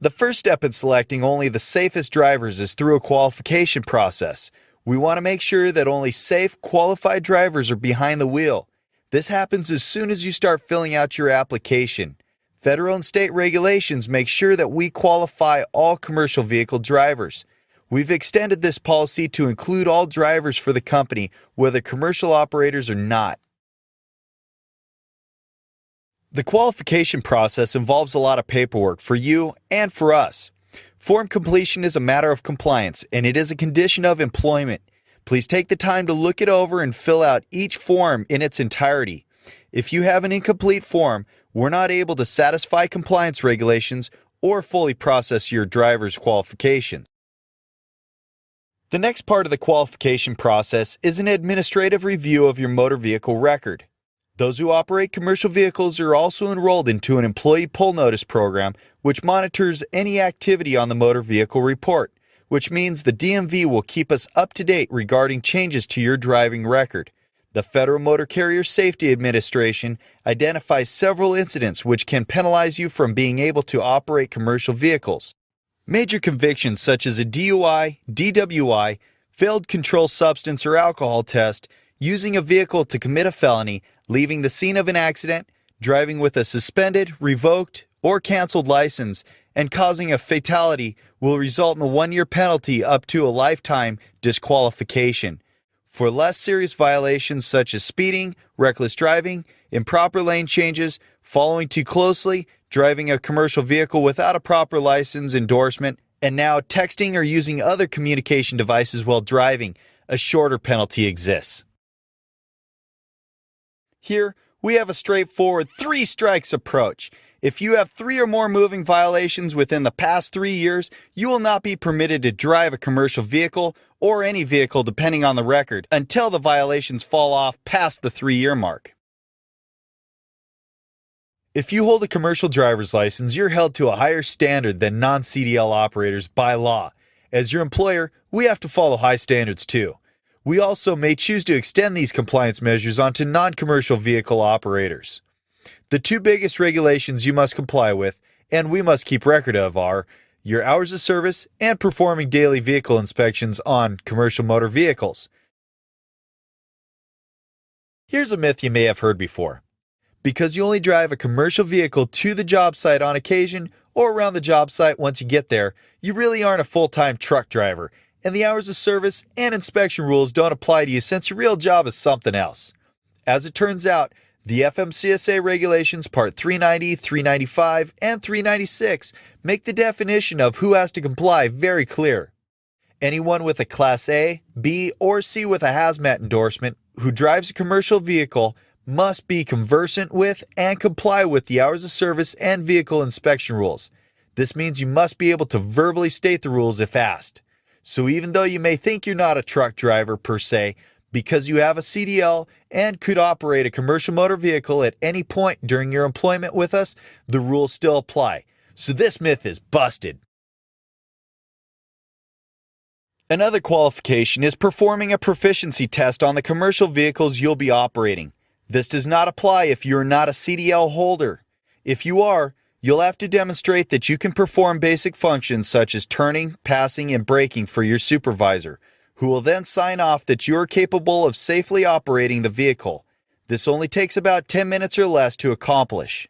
The first step in selecting only the safest drivers is through a qualification process. We want to make sure that only safe, qualified drivers are behind the wheel. This happens as soon as you start filling out your application. Federal and state regulations make sure that we qualify all commercial vehicle drivers. We've extended this policy to include all drivers for the company, whether commercial operators or not. The qualification process involves a lot of paperwork for you and for us. Form completion is a matter of compliance, and it is a condition of employment. Please take the time to look it over and fill out each form in its entirety. If you have an incomplete form, we're not able to satisfy compliance regulations or fully process your driver's qualifications. The next part of the qualification process is an administrative review of your motor vehicle record. Those who operate commercial vehicles are also enrolled into an employee pull notice program, which monitors any activity on the motor vehicle report, which means the DMV will keep us up to date regarding changes to your driving record. The Federal Motor Carrier Safety Administration identifies several incidents which can penalize you from being able to operate commercial vehicles. Major convictions such as a DUI, DWI, failed controlled substance or alcohol test, using a vehicle to commit a felony, leaving the scene of an accident, driving with a suspended, revoked, or canceled license, and causing a fatality will result in a 1-year penalty up to a lifetime disqualification. For less serious violations such as speeding, reckless driving, improper lane changes, following too closely, driving a commercial vehicle without a proper license endorsement, and now texting or using other communication devices while driving, a shorter penalty exists. Here, we have a straightforward 3 strikes approach. If you have 3 or more moving violations within the past 3 years, you will not be permitted to drive a commercial vehicle or any vehicle depending on the record until the violations fall off past the 3-year mark. If you hold a commercial driver's license, you're held to a higher standard than non-CDL operators by law. As your employer, we have to follow high standards too. We also may choose to extend these compliance measures onto non-commercial vehicle operators. The 2 biggest regulations you must comply with, and we must keep record of, are your hours of service and performing daily vehicle inspections on commercial motor vehicles. Here's a myth you may have heard before. Because you only drive a commercial vehicle to the job site on occasion or around the job site once you get there, you really aren't a full-time truck driver, and the hours of service and inspection rules don't apply to you since your real job is something else. As it turns out, the FMCSA regulations Part 390, 395, and 396 make the definition of who has to comply very clear. Anyone with a Class A, B, or C with a hazmat endorsement who drives a commercial vehicle must be conversant with and comply with the hours of service and vehicle inspection rules. This means you must be able to verbally state the rules if asked. So even though you may think you're not a truck driver per se, because you have a CDL and could operate a commercial motor vehicle at any point during your employment with us, the rules still apply. So this myth is busted. Another qualification is performing a proficiency test on the commercial vehicles you'll be operating. This does not apply if you're not a CDL holder. If you are, you'll have to demonstrate that you can perform basic functions such as turning, passing, and braking for your supervisor, who will then sign off that you are capable of safely operating the vehicle. This only takes about 10 minutes or less to accomplish.